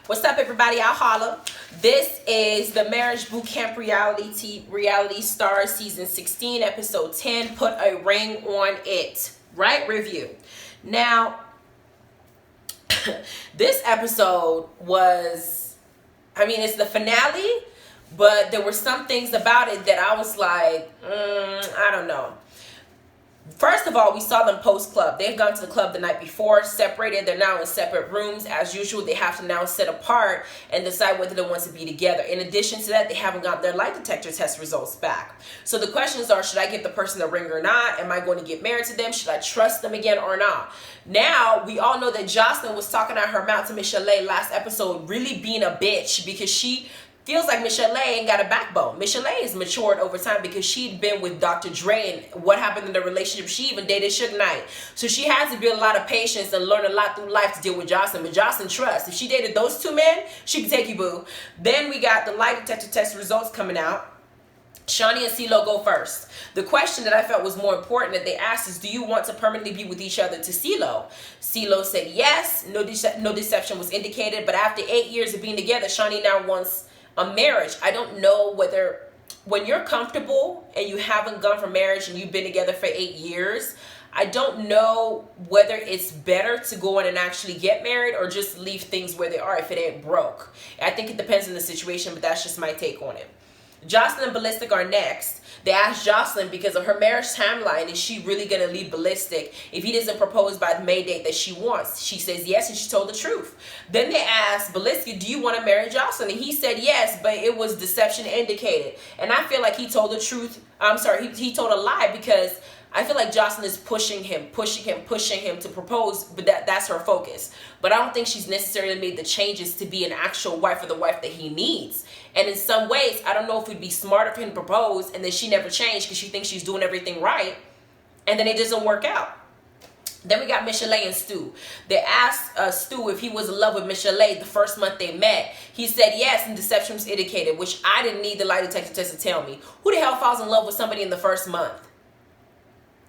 What's up, everybody? I'll holla. This is the Marriage Boot Camp Reality Stars Season 16, Episode 10, Put a Ring on It. Right? Review. Now, this episode was, it's the finale, but there were some things about it that I was like, I don't know. First of all, we saw them post-club. They've gone to the club the night before, separated. They're now in separate rooms. As usual, they have to now sit apart and decide whether they want to be together. In addition to that, they haven't got their lie detector test results back. So the questions are, should I give the person a ring or not? Am I going to get married to them? Should I trust them again or not? Now, we all know that Jocelyn was talking out her mouth to Michelle last episode, really being a bitch because she feels like Michelle ain't got a backbone. Michelle has matured over time because she'd been with Dr. Dre, and what happened in the relationship, she even dated Suge Knight. So she has to build a lot of patience and learn a lot through life to deal with Jocelyn. But Jocelyn trusts. If she dated those two men, she can take you, boo. Then we got the lie detector test results coming out. Shaunie and CeeLo go first. The question that I felt was more important that they asked is, do you want to permanently be with each other, to CeeLo? CeeLo said yes. No deception was indicated. But after 8 years of being together, Shaunie now wants a marriage. I don't know whether, when you're comfortable and you haven't gone for marriage and you've been together for 8 years, I don't know whether it's better to go in and actually get married or just leave things where they are if it ain't broke. I think it depends on the situation, but that's just my take on it. Jocelyn and Ballistic are next. They asked Jocelyn, because of her marriage timeline, is she really going to leave Ballistic if he doesn't propose by the May date that she wants? She says yes, and she told the truth. Then they asked Ballistic, do you want to marry Jocelyn? And he said yes, but it was deception indicated. And I feel like he told the truth. I'm sorry, he told a lie, because I feel like Jocelyn is pushing him to propose, but that's her focus. But I don't think she's necessarily made the changes to be an actual wife or the wife that he needs. And in some ways, I don't know if it would be smarter for him to propose and then she never changed because she thinks she's doing everything right, and then it doesn't work out. Then we got Michelle and Stu. They asked Stu if he was in love with Michelle the first month they met. He said yes, and deception was indicated, which I didn't need the lie detector test to tell me. Who the hell falls in love with somebody in the first month?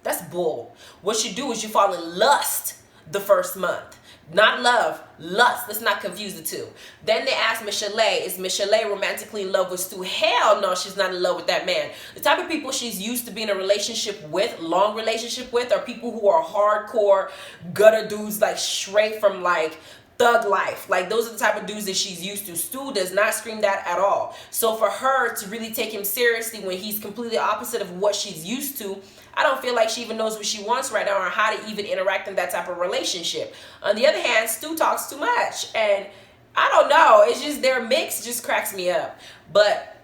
That's bull. What you do is you fall in lust the first month. Not love, lust. Let's not confuse the two. Then they asked Michelle, is Michelle romantically in love with Stu? Hell no, she's not in love with that man. The type of people she's used to being in a relationship with, long relationship with, are people who are hardcore gutter dudes, like straight from like thug life. Like, those are the type of dudes that she's used to. Stu does not scream that at all. So for her to really take him seriously when he's completely opposite of what she's used to, I don't feel like she even knows what she wants right now or how to even interact in that type of relationship. On the other hand, Stu talks too much, and I don't know. It's just their mix just cracks me up. But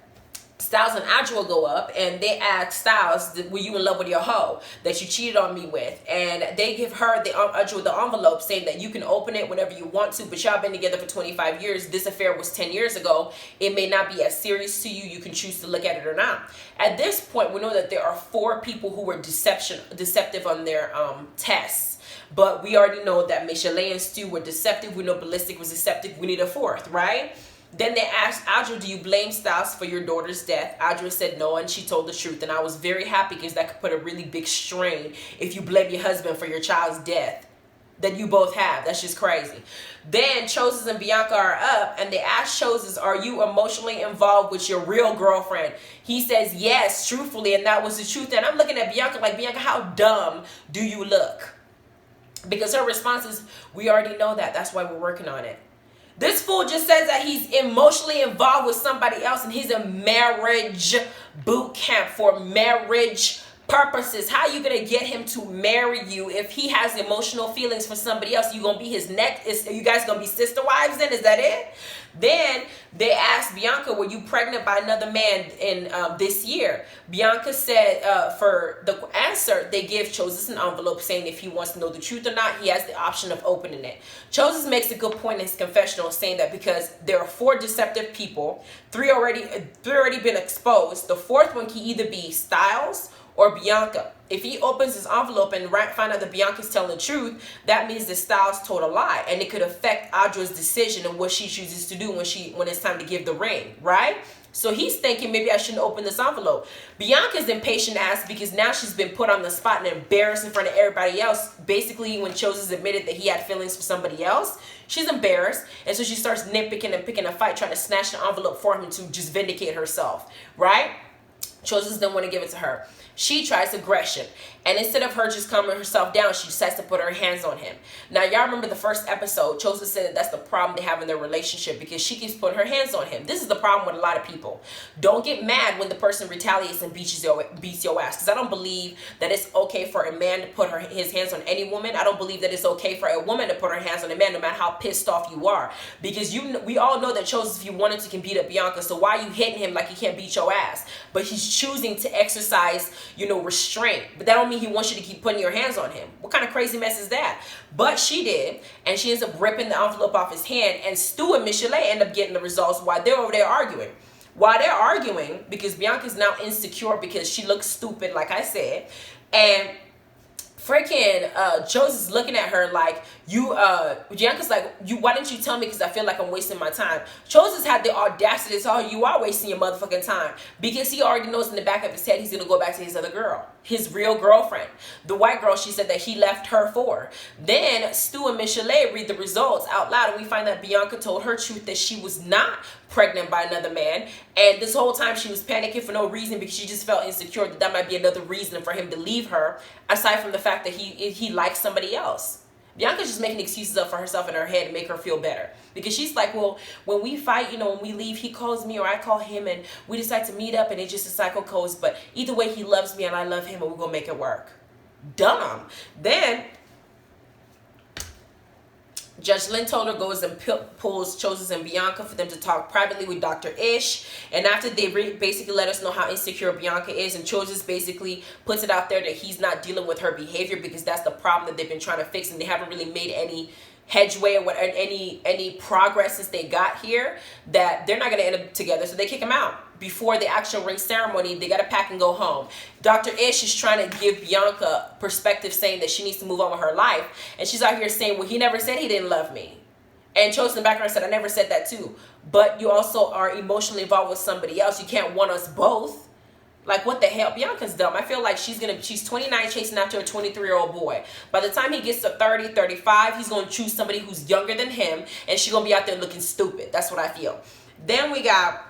Styles and Adjua go up, and they ask Styles, were you in love with your hoe that you cheated on me with? And they give her, Adjua, the envelope saying that you can open it whenever you want to, but y'all been together for 25 years. This affair was 10 years ago. It may not be as serious to you. You can choose to look at it or not. At this point, we know that there are 4 people who were deceptive on their tests. But we already know that Michelle and Stu were deceptive. We know Ballistic was deceptive. We need a 4th, right? Then they asked Adjua, do you blame Styles for your daughter's death? Adjua said no, and she told the truth. And I was very happy because that could put a really big strain if you blame your husband for your child's death that you both have. That's just crazy. Then Choses and Bianca are up, and they asked Choses, are you emotionally involved with your real girlfriend? He says yes, truthfully, and that was the truth. And I'm looking at Bianca like, Bianca, how dumb do you look? Because her response is, we already know that. That's why we're working on it. This fool just says that he's emotionally involved with somebody else and he's in marriage boot camp for marriage purposes. How are you going to get him to marry you if he has emotional feelings for somebody else? You going to be his are you guys going to be sister wives then? Is that it? Then they asked Bianca, were you pregnant by another man in this year? Bianca said for the answer, they give Choses an envelope saying if he wants to know the truth or not, he has the option of opening it. Choses makes a good point in his confessional saying that because there are 4 deceptive people, 3 already been exposed. The 4th one can either be Styles or Bianca. If he opens his envelope and find out that Bianca's telling the truth, that means that Styles told a lie, and it could affect Adjua's decision and what she chooses to do when it's time to give the ring, right? So he's thinking maybe I shouldn't open this envelope. Bianca's impatient ass because now she's been put on the spot and embarrassed in front of everybody else. Basically, when Chosen's admitted that he had feelings for somebody else, she's embarrassed. And so she starts nitpicking and picking a fight, trying to snatch the envelope for him to just vindicate herself, right? Chosen doesn't want to give it to her. She tries aggression. And instead of her just calming herself down, she decides to put her hands on him. Now, y'all remember the first episode, Chosen said that that's the problem they have in their relationship because she keeps putting her hands on him. This is the problem with a lot of people. Don't get mad when the person retaliates and beats your ass. Because I don't believe that it's okay for a man to put his hands on any woman. I don't believe that it's okay for a woman to put her hands on a man no matter how pissed off you are. Because we all know that Chosen, if you wanted to, can beat up Bianca. So why are you hitting him like he can't beat your ass? But he's choosing to exercise, restraint. But that don't mean he wants you to keep putting your hands on him. What kind of crazy mess is that? But she did, and she ends up ripping the envelope off his hand, and Stu and Michelet end up getting the results while they're over there arguing. While they're arguing, because Bianca's now insecure because she looks stupid, like I said, and freaking Joseph's looking at her like, Bianca's like, why didn't you tell me? Because I feel like I'm wasting my time. Joseph's had the audacity to tell her, you are wasting your motherfucking time. Because he already knows in the back of his head he's going to go back to his other girl. His real girlfriend. The white girl she said that he left her for. Then Stu and Michelet read the results out loud, and we find that Bianca told her truth that she was not pregnant by another man. And this whole time she was panicking for no reason because she just felt insecure that might be another reason for him to leave her, aside from the fact that he likes somebody else. Bianca's just making excuses up for herself in her head to make her feel better. Because she's like, well, when we fight, when we leave, he calls me or I call him and we decide to meet up and it's just a cycle goes. But either way, he loves me and I love him and we're going to make it work. Dumb. Then Judge Lynn Toller goes and pulls Chosen and Bianca for them to talk privately with Dr. Ish. And after they basically let us know how insecure Bianca is, and Chosen basically puts it out there that he's not dealing with her behavior because that's the problem that they've been trying to fix, and they haven't really made any hedgeway or any progress since they got here, that they're not going to end up together. So they kick him out. Before the actual ring ceremony, they got to pack and go home. Dr. Ish is trying to give Bianca perspective, saying that she needs to move on with her life. And she's out here saying, well, he never said he didn't love me. And Chosen in the background said, I never said that too. But you also are emotionally involved with somebody else. You can't want us both. Like, what the hell? Bianca's dumb. I feel like she's 29 chasing after a 23-year-old boy. By the time he gets to 30, 35, he's going to choose somebody who's younger than him, and she's going to be out there looking stupid. That's what I feel. Then we got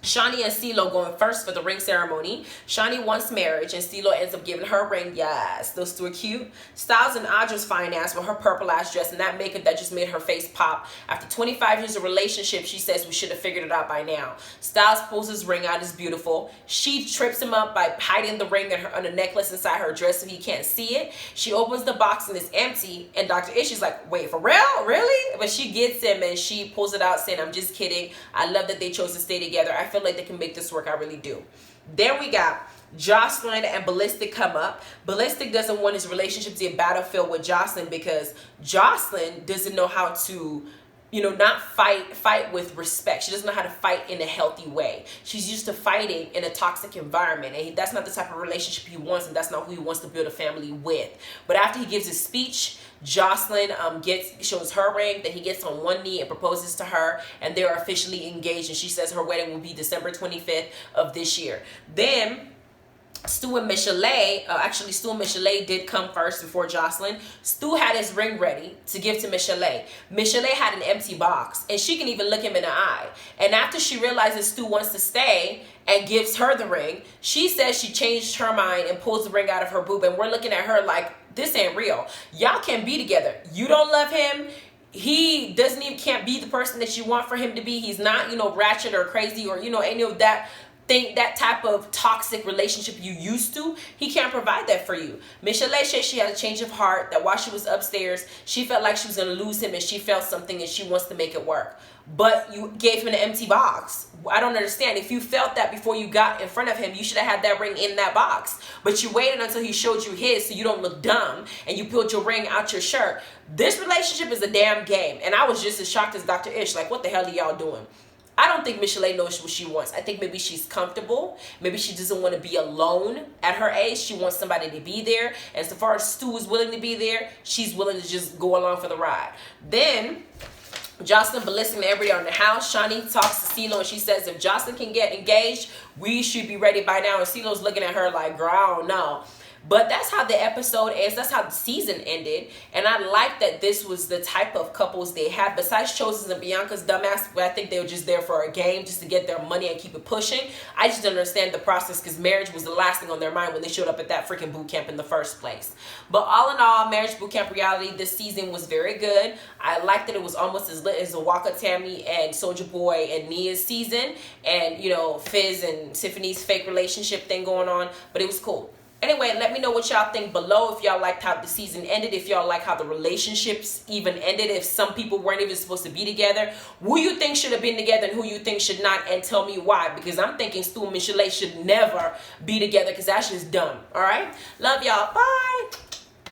Shani and CeeLo going first for the ring ceremony. Shani wants marriage, and CeeLo ends up giving her a ring. Yes, those two are cute. Styles and Audra's fine ass with her purple ass dress and that makeup that just made her face pop. After 25 years of relationship, she says we should have figured it out by now. Styles pulls his ring out, it's beautiful. She trips him up by hiding the ring on a necklace inside her dress so he can't see it. She opens the box and it's empty, and Dr. Ish is like, wait, for real? Really? But she gets him and she pulls it out saying, I'm just kidding. I love that they chose to stay together. I feel like they can make this work. I really do. Then we got Jocelyn and Ballistic come up. Ballistic doesn't want his relationship to be a battlefield with Jocelyn because Jocelyn doesn't know how to, not fight with respect. She doesn't know how to fight in a healthy way. She's used to fighting in a toxic environment, and that's not the type of relationship he wants, and that's not who he wants to build a family with. But after he gives his speech, Jocelyn shows her ring, then he gets on one knee and proposes to her, and they're officially engaged, and she says her wedding will be December 25th of this year. Then Stu and Michelet, Stu and Michelet did come first before Jocelyn. Stu had his ring ready to give to Michelet. Michelet had an empty box, and she can even look him in the eye. And after she realizes Stu wants to stay and gives her the ring, she says she changed her mind and pulls the ring out of her boob, and we're looking at her like, this ain't real. Y'all can't be together. You don't love him. He can't be the person that you want for him to be. He's not, ratchet or crazy or, any of that type of toxic relationship you used to. He can't provide that for you. Michelet said she had a change of heart, that while she was upstairs, she felt like she was going to lose him and she felt something and she wants to make it work. But you gave him an empty box. I don't understand. If you felt that before you got in front of him, you should have had that ring in that box. But you waited until he showed you his so you don't look dumb, and you pulled your ring out your shirt. This relationship is a damn game. And I was just as shocked as Dr. Ish. Like, what the hell are y'all doing? I don't think Michelet knows what she wants. I think maybe she's comfortable. Maybe she doesn't want to be alone at her age. She wants somebody to be there. And so far as Stu is willing to be there, she's willing to just go along for the ride. Then Jocelyn ballistic everybody on the house. Shawnee talks to CeeLo and she says if Jocelyn can get engaged, we should be ready by now. And CeeLo's looking at her like, girl, I don't know. But that's how the episode ends. That's how the season ended. And I like that this was the type of couples they had. Besides Chosen's and Bianca's dumbass, I think they were just there for a game, just to get their money and keep it pushing. I just didn't understand the process because marriage was the last thing on their mind when they showed up at that freaking boot camp in the first place. But all in all, Marriage Boot Camp Reality this season was very good. I liked that it was almost as lit as the Waka Tammy and Soulja Boy and Nia's season. And, you know, Fizz and Tiffany's fake relationship thing going on. But it was cool. Anyway, let me know what y'all think below. If y'all liked how the season ended, if y'all like how the relationships even ended, if some people weren't even supposed to be together, who you think should have been together and who you think should not, and tell me why. Because I'm thinking Stu and Michelle should never be together because that's just dumb. All right? Love y'all. Bye.